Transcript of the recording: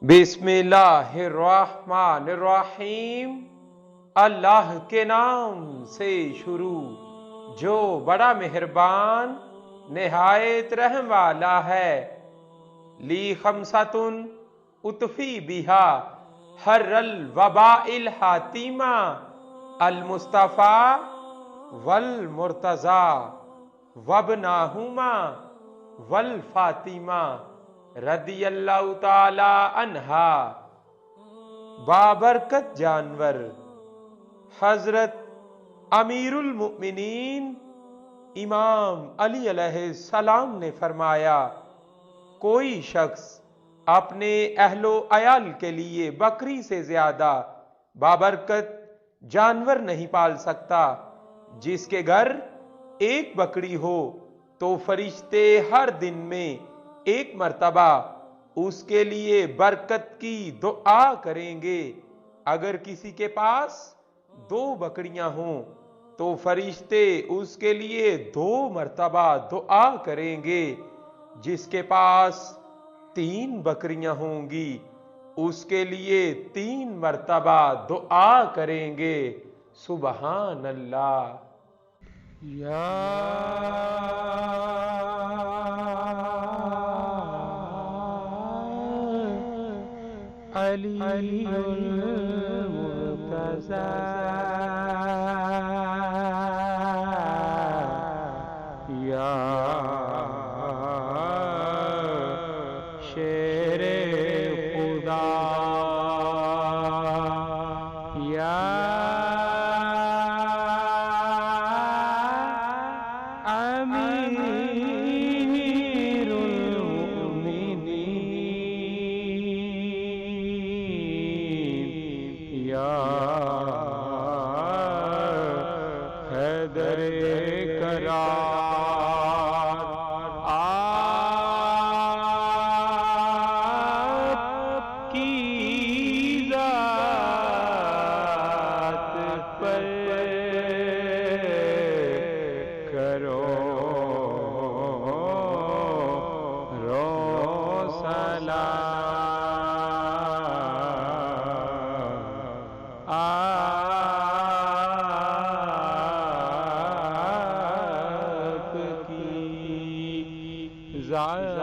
बिस्मिल्लाहिर्रहमानिर्रहीम। अल्लाह के नाम से शुरू जो बड़ा मेहरबान निहायत रहम वाला है। ली खमसतुन उतफी बिहा हर्रल वबाइल हातिमा अल मुस्तफ़ा वल मुर्तज़ा वबनाहुमा वल फातिमा रदियल्लाहु ताला अन्हा। बाबरकत जानवर हजरत अमीरुल मुमिनीन इमाम अली अलैहिस्सलाम ने फरमाया, कोई शख्स अपने अहलो अयाल के लिए बकरी से ज्यादा बाबरकत जानवर नहीं पाल सकता। जिसके घर एक बकरी हो तो फरिश्ते हर दिन में एक मर्तबा उसके लिए बरकत की दुआ करेंगे। अगर किसी के पास 2 बकरियां हों तो फरिश्ते उसके लिए 2 मर्तबा दुआ करेंगे। जिसके पास 3 बकरियां होंगी उसके लिए 3 मर्तबा दुआ करेंगे। सुबहान अल्लाह। या अलीयुल मुर्तज़ा या शेरे खुदा या अमीरुल मुमिनीन या हैदरे करार आपकी ज़ात पर करो आपकी ज़ात